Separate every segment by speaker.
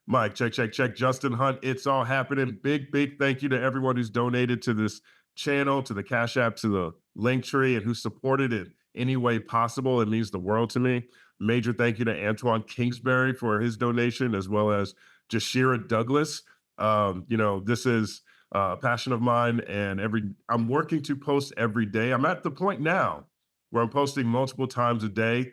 Speaker 1: Mike, check, check, check. Justin Hunt, it's all happening. Big, big thank you to everyone who's donated to this channel, to the Cash App, to the link tree, and who supported it any way possible. It means the world to me. Major thank you to Antoine Kingsbury for his donation, as well as Jashira Douglas. This is a passion of mine, and I'm working to post every day. I'm at the point now where I'm posting multiple times a day.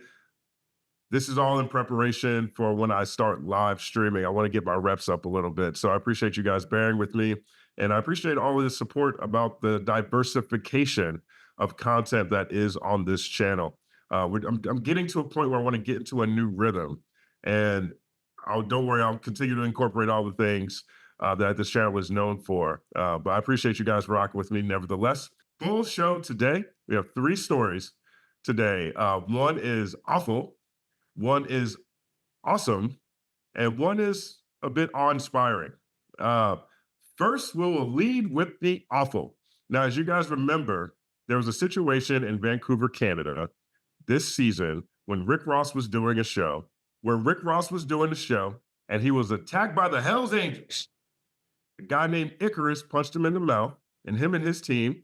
Speaker 1: This is all in preparation for when I start live streaming. I want to get my reps up a little bit. So I appreciate you guys bearing with me. And I appreciate all of the support about the diversification of content that is on this channel. I'm getting to a point where I want to get into a new rhythm. And don't worry, I'll continue to incorporate all the things that this channel is known for. But I appreciate you guys rocking with me nevertheless. Full show today. We have 3 stories today. One is awful. One is awesome, and one is a bit awe-inspiring. First, we will lead with the awful. Now, as you guys remember, there was a situation in Vancouver, Canada this season when Rick Ross was doing a show, and he was attacked by the Hells Angels. A guy named Icarus punched him in the mouth, and him and his team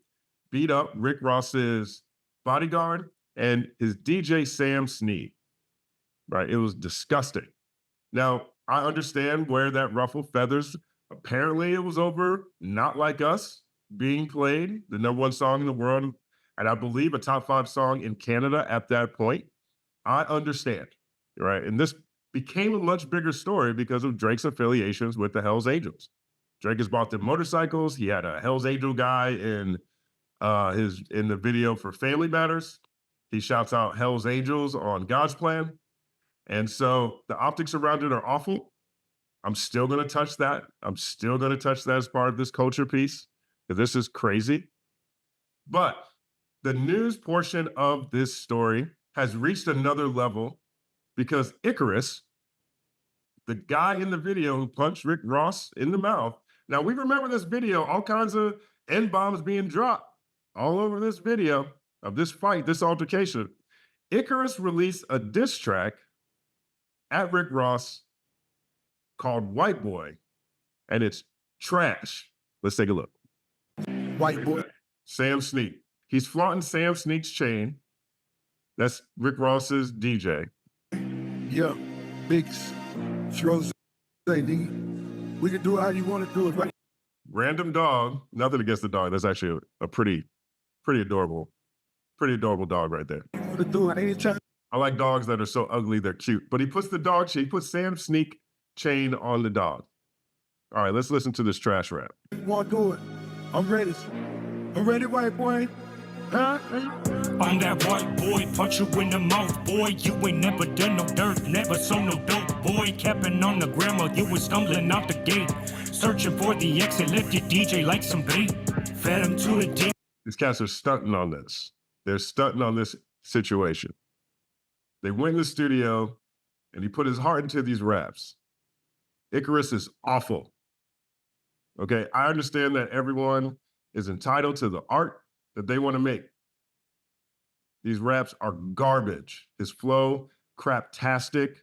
Speaker 1: beat up Rick Ross's bodyguard and his DJ Sam Snead. Right? It was disgusting. Now, I understand where that ruffled feathers. Apparently, it was over Not Like Us being played, the #1 song in the world, and I believe a top 5 song in Canada at that point. I understand, right? And this became a much bigger story because of Drake's affiliations with the Hells Angels. Drake has bought them motorcycles. He had a Hells Angel guy in the video for Family Matters. He shouts out Hells Angels on God's Plan. And so the optics around it are awful. I'm still going to touch that. As part of this culture piece, because this is crazy. But the news portion of this story has reached another level because Icarus, the guy in the video who punched Rick Ross in the mouth. Now, we remember this video, all kinds of N-bombs being dropped all over this video of this fight, this altercation. Icarus released a diss track at Rick Ross called White Boy, and it's trash. Let's take a look.
Speaker 2: White Boy.
Speaker 1: Sam Snead. He's flaunting Sam Snead's chain. That's Rick Ross's DJ.
Speaker 2: Yeah, Biggs throws. We can do it how you want to do it, right?
Speaker 1: Random dog. Nothing against the dog. That's actually a pretty adorable dog right there.
Speaker 2: You want to do it anytime.
Speaker 1: I like dogs that are so ugly they're cute. But he puts Sam Snead chain on the dog. All right, let's listen to this trash rap.
Speaker 2: Want to do it? I'm ready. White boy. Huh?
Speaker 3: I'm that white boy, punch you in the mouth, boy. You ain't never done no dirt, never sold no dope, boy. Capping on the grandma, you was stumbling out the gate. Searching for the exit, left your DJ like some bait. Fed him to the deep.
Speaker 1: These cats are stunting on this. They're stunting on this situation. They went in the studio, and he put his heart into these raps. Icarus is awful. Okay, I understand that everyone is entitled to the art that they want to make. These raps are garbage. His flow, craptastic.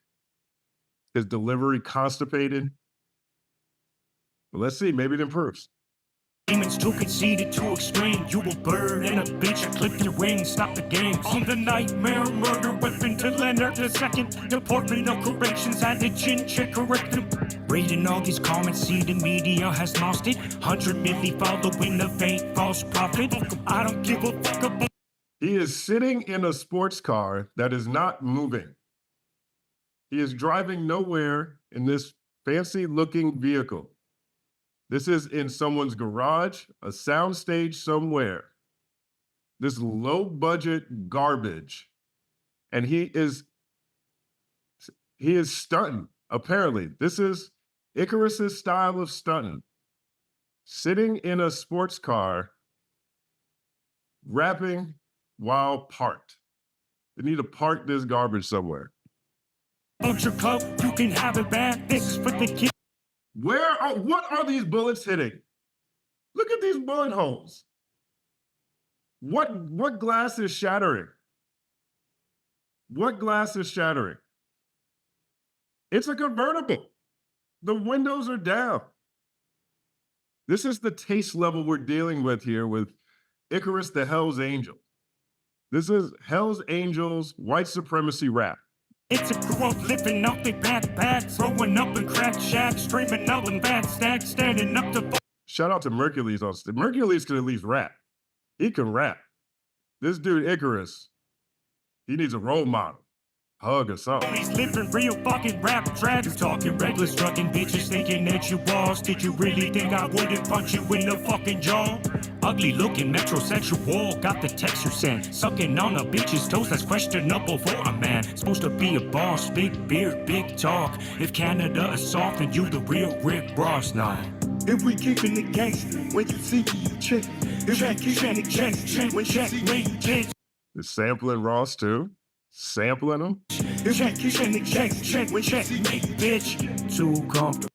Speaker 1: His delivery, constipated. But let's see, maybe it improves.
Speaker 3: Demons too conceited, too extreme. You a bird and a bitch, clip your wings, stop the game. On the nightmare, murder weapon to Leonard II. Department of Corrections had the chin check correct him. Reading all these comments, see the media has lost it. 100 million following the fake false prophet. I don't give a fuck about.
Speaker 1: He is sitting in a sports car that is not moving. He is driving nowhere in this fancy looking vehicle. This is in someone's garage, a soundstage somewhere. This low budget garbage. And he is stunting, apparently. This is Icarus's style of stunting. Sitting in a sports car, rapping while parked. They need to park this garbage somewhere.
Speaker 3: Your club, you can have it back. This is for the kids.
Speaker 1: What are these bullets hitting? Look at these bullet holes. What glass is shattering? What glass is shattering? It's a convertible. The windows are down. This is the taste level we're dealing with here with Icarus the Hell's Angel. This is Hell's Angels white supremacy rap.
Speaker 3: It's a crew of living off their back, throwing up in crack shacks, streaming out in bad stacks, standing up to.
Speaker 1: Shout out to Mercules on stage. Mercules can at least rap. He can rap. This dude Icarus, he needs a role model. Hug or something.
Speaker 3: He's living real fucking rap tracks, talking reckless, trucking bitches, thinking that you boss. Did you really think I wouldn't punch you in the fucking jaw? Ugly looking metrosexual, got the text you sent. Sucking on a bitch's toes, that's questionable for a man. Supposed to be a boss, big beard, big talk. If Canada is soft, then you the real Rick Ross now.
Speaker 2: If we keeping the gangster, when you see me, you check. If we keeping the gangster, when you see me, you check.
Speaker 1: It's sampling Ross too. Sampling him.
Speaker 2: If we keeping the gangster, when you see me,
Speaker 3: Bitch, too comfortable.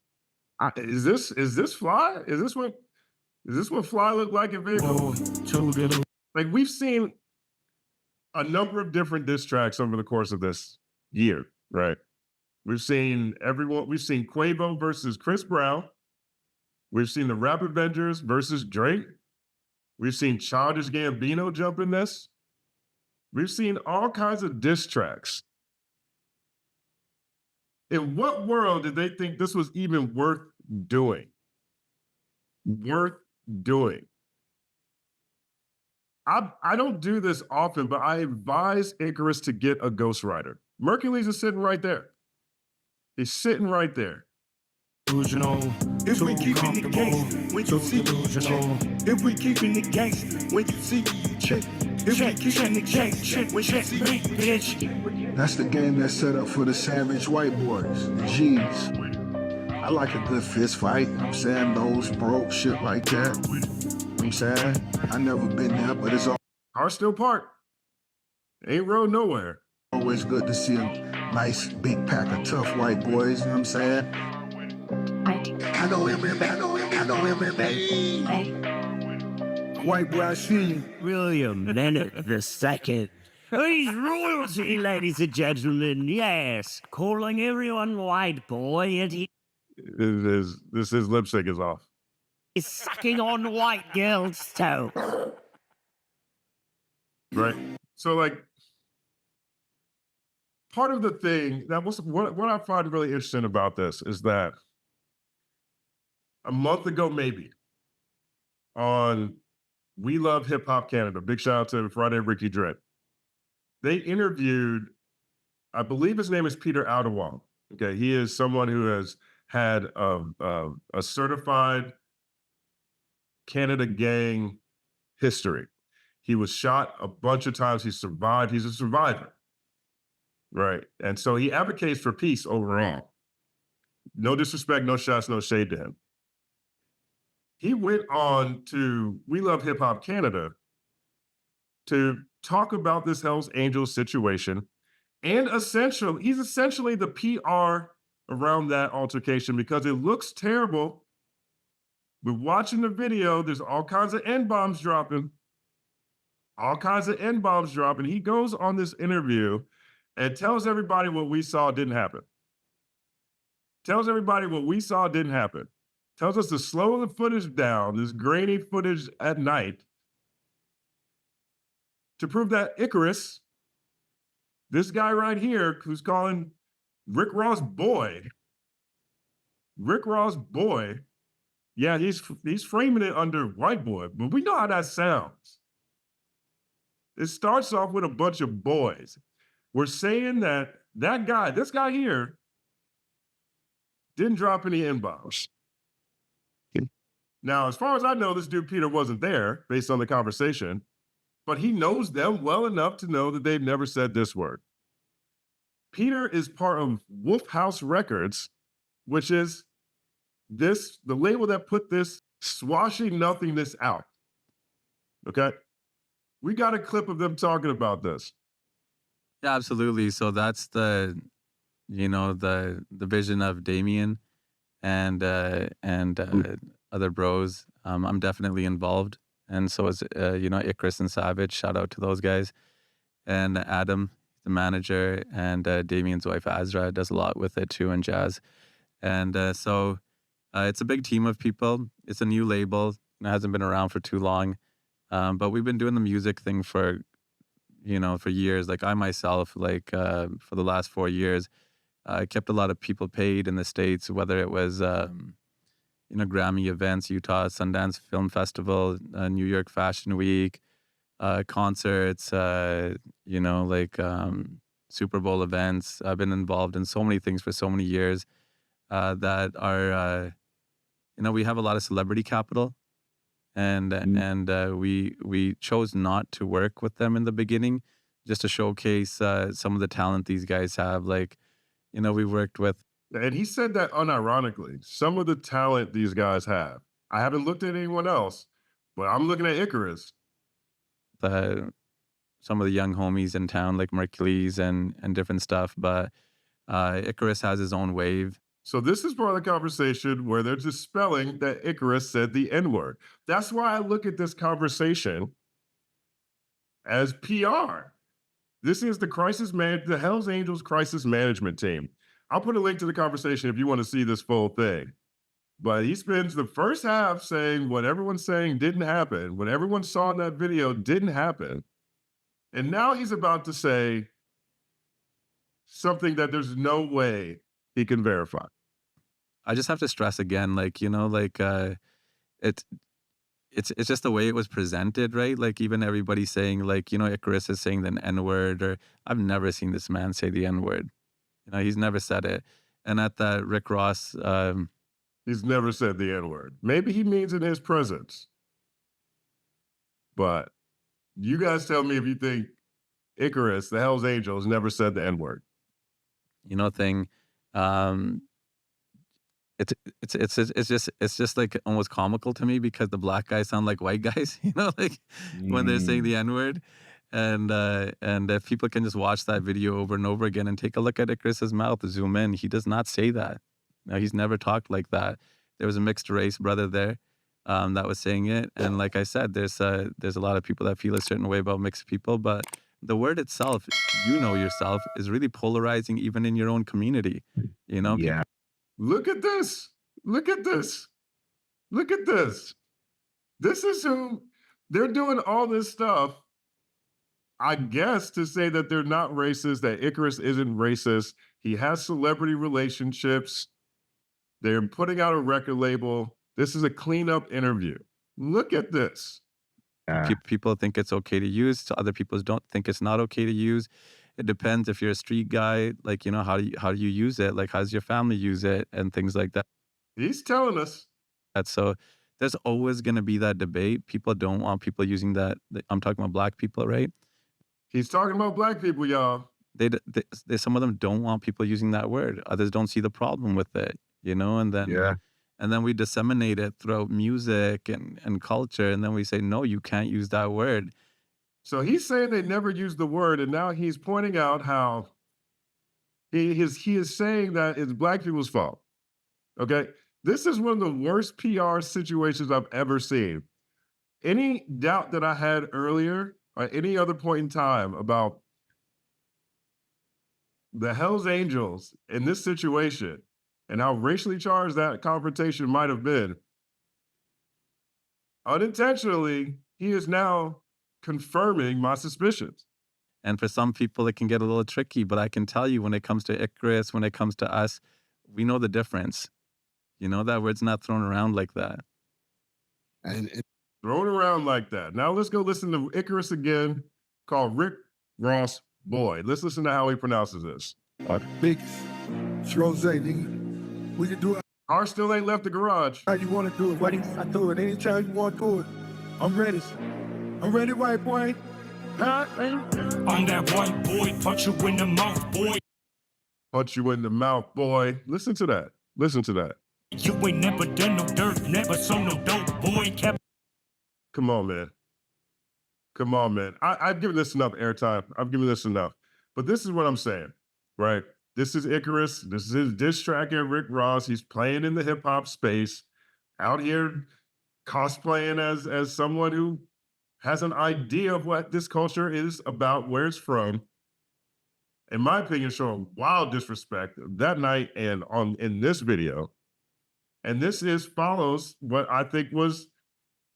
Speaker 1: Is this Fly? Is this what Fly looked like in Vancouver?
Speaker 3: Too little.
Speaker 1: Like we've seen a number of different diss tracks over the course of this year, right? We've seen Quavo versus Chris Brown. We've seen the Rap Avengers versus Drake. We've seen Childish Gambino jump in this. We've seen all kinds of diss tracks. In what world did they think this was even worth doing? Worth doing. I don't do this often, but I advise Icarus to get a ghostwriter. Mercules is sitting right there. He's sitting right there.
Speaker 3: Delusional.
Speaker 2: If we keeping the gangster, when you see me, you check. If we keeping the gangster, when you see me, you check. If we keeping the gangster, when you see me, bitch. That's the game that's set up for the savage white boys, the G's. I like a good fist fight, you know what I'm saying? Nose broke, shit like that. You know what I'm saying? I never been there, but it's
Speaker 1: Car still parked. Ain't road nowhere.
Speaker 2: always good to see a nice big pack of tough white boys, you know what I'm saying? I know him, White boy, I see you.
Speaker 4: William Leonard II. He's royalty, ladies and gentlemen, yes. Calling everyone white boy, and
Speaker 1: His lip sync is off.
Speaker 4: he's sucking on white girls' toe.
Speaker 1: Right. So like part of the thing that was what I find really interesting about this is that a month ago, maybe on We Love Hip Hop Canada, big shout out to Friday Ricky Dredd. They interviewed, I believe his name is Peter Aldewong. Okay, he is someone who has had a certified Canada gang history. He was shot a bunch of times. He survived. He's a survivor, right? And so he advocates for peace overall. No disrespect, no shots, no shade to him. He went on to We Love Hip Hop Canada to talk about this Hells Angels situation, and he's essentially the PR around that altercation because it looks terrible. We're watching the video. There's all kinds of N-bombs dropping. All kinds of N-bombs dropping. He goes on this interview and tells everybody what we saw didn't happen. Tells everybody what we saw didn't happen. Tells us to slow the footage down, this grainy footage at night, to prove that Icarus, this guy right here who's calling Rick Ross boy, yeah, he's framing it under white boy, but we know how that sounds. It starts off with a bunch of boys. We're saying that this guy here, didn't drop any N-bombs. Now, as far as I know, this dude Peter wasn't there based on the conversation, but he knows them well enough to know that they've never said this word. Peter is part of Wolf House Records, which is the label that put this swashing nothingness out. Okay? We got a clip of them talking about this.
Speaker 5: Yeah, absolutely. So that's the vision of Damien and other bros. I'm definitely involved, and so is Icarus and Savage. Shout out to those guys, and Adam, the manager, and Damien's wife Azra does a lot with it too, and Jazz. And it's a big team of people. It's a new label. It hasn't been around for too long. But we've been doing the music thing for, for years. Like I myself, for the last 4 years, I kept a lot of people paid in the States, whether it was, Grammy events, Utah Sundance Film Festival, New York Fashion Week, concerts, Super Bowl events. I've been involved in so many things for so many years that are, we have a lot of celebrity capital, and we chose not to work with them in the beginning, just to showcase some of the talent these guys have. We worked with
Speaker 1: And he said that unironically. Some of the talent these guys have. I haven't looked at anyone else, but I'm looking at Icarus.
Speaker 5: uh, some of the young homies in town, like Mercules and different stuff. But Icarus has his own wave.
Speaker 1: So this is part of the conversation where they're dispelling that Icarus said the N-word. That's why I look at this conversation as PR. This is the Hells Angels crisis management team. I'll put a link to the conversation if you want to see this full thing. But he spends the first half saying what everyone's saying didn't happen, what everyone saw in that video didn't happen. And now he's about to say something that there's no way he can verify.
Speaker 5: I just have to stress again, it's it's just the way it was presented, right? Like even everybody saying Icarus is saying the N word, or I've never seen this man say the N word. He's never said it. And at that Rick Ross,
Speaker 1: He's never said the N-word. Maybe he means in his presence. But you guys tell me if you think Icarus, the Hells Angels, never said the N-word.
Speaker 5: thing. Um, it's just like almost comical to me because the black guys sound like white guys, when they're saying the N word. And if people can just watch that video over and over again and take a look at Icarus's mouth, zoom in, he does not say that. No, he's never talked like that. There was a mixed race brother there that was saying it, and like I said, there's a lot of people that feel a certain way about mixed people, but the word itself, yourself, is really polarizing even in your own community.
Speaker 2: Yeah.
Speaker 1: Look at this. Look at this. Look at this. This is who they're doing all this stuff, I guess, to say that they're not racist, that Icarus isn't racist. He has celebrity relationships. They're putting out a record label. This is a cleanup interview. Look at this.
Speaker 5: People think it's okay to use, so other people don't think it's not okay to use. It depends if you're a street guy, how do you use it? Like, how does your family use it and things like that.
Speaker 1: He's telling us.
Speaker 5: So there's always going to be that debate. People don't want people using that. I'm talking about black people, right?
Speaker 1: He's talking about black people, y'all.
Speaker 5: They some of them don't want people using that word. Others don't see the problem with it, and then we disseminate it throughout music and culture, and then we say, no, you can't use that word.
Speaker 1: So he's saying they never used the word, and now he's pointing out how he is saying that it's black people's fault. Okay? This is one of the worst PR situations I've ever seen. Any doubt that I had earlier or any other point in time about the Hells Angels in this situation and how racially charged that confrontation might have been, unintentionally, he is now confirming my suspicions.
Speaker 5: And for some people, it can get a little tricky, but I can tell you when it comes to Icarus, when it comes to us, we know the difference. That word's not thrown around like that.
Speaker 2: And
Speaker 1: Thrown around like that. Now let's go listen to Icarus again, called Rick Ross Boy. Let's listen to how he pronounces this.
Speaker 2: big Rose, nigga. We can do it
Speaker 1: Car still ain't left the garage.
Speaker 2: how you want to do it, buddy. I do it anytime you want to do it. I'm ready. I'm ready, white boy. Huh?
Speaker 3: I'm that white boy, punch you in the mouth, boy.
Speaker 1: Punch you in the mouth, boy. Listen to that. Listen to that.
Speaker 3: You ain't never done no dirt, never sold no dope, boy. Kept
Speaker 1: Come on, man. Come on, man. I've given this enough airtime. I've given this enough. But this is what I'm saying, right? This is Icarus. This is his diss track at Rick Ross. He's playing in the hip hop space, out here cosplaying as someone who has an idea of what this culture is about, where it's from. in my opinion, showing wild disrespect that night and in this video. And this follows what I think was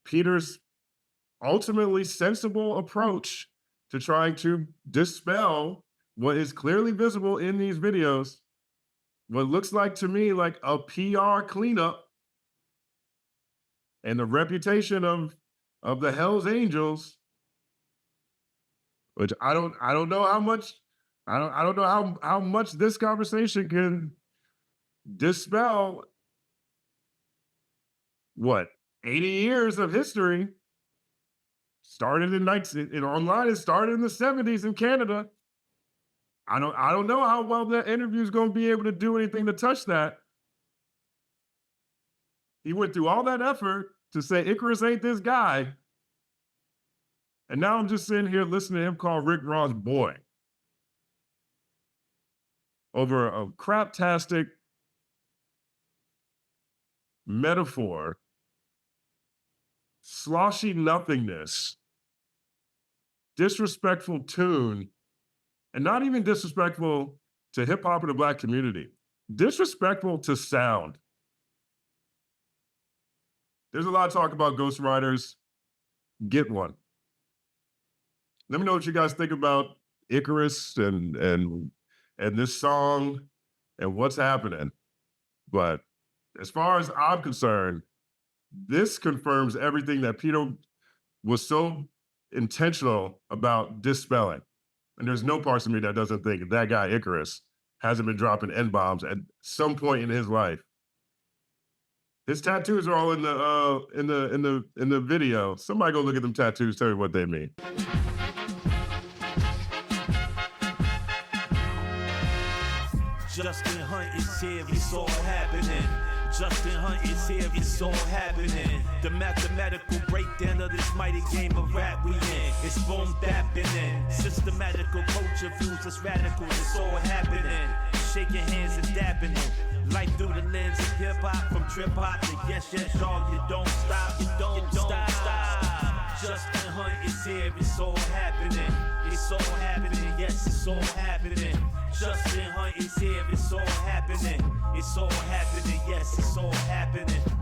Speaker 1: Peter's ultimately sensible approach to trying to dispel what is clearly visible in these videos. What looks like to me like a PR cleanup and the reputation of the Hells Angels, which I don't know how much I don't know how much this conversation can dispel what 80 years of history. Started in online. It started in the 70s in Canada. I don't know how well that interview is going to be able to do anything to touch that. He went through all that effort to say Icarus ain't this guy. And now I'm just sitting here listening to him call Rick Ross boy over a craptastic metaphor, sloshy nothingness, disrespectful tune, and not even disrespectful to hip hop and the Black community, disrespectful to sound. There's a lot of talk about ghostwriters. Get one. Let me know what you guys think about Icarus and this song and what's happening. But as far as I'm concerned, this confirms everything that Peter was so intentional about dispelling. And there's no parts of me that doesn't think that guy Icarus hasn't been dropping N-bombs at some point in his life. His tattoos are all in the video. Somebody go look at them tattoos, tell me what they mean.
Speaker 6: Justin Hunte is here, it's all happening. Justin Hunte is here, it's all happening. The mathematical breakdown of this mighty game of rap we in. It's boom bapping. Systematical culture views us radical, it's all happening. Shaking hands and dabbing them. Life through the lens of hip hop, from trip hop to yes, y'all, you don't stop, you don't stop. Justin Hunte is here, it's all happening. It's all happening, yes, it's all happening. Justin Hunte is here, it's all happening. It's all happening, yes, it's all happening.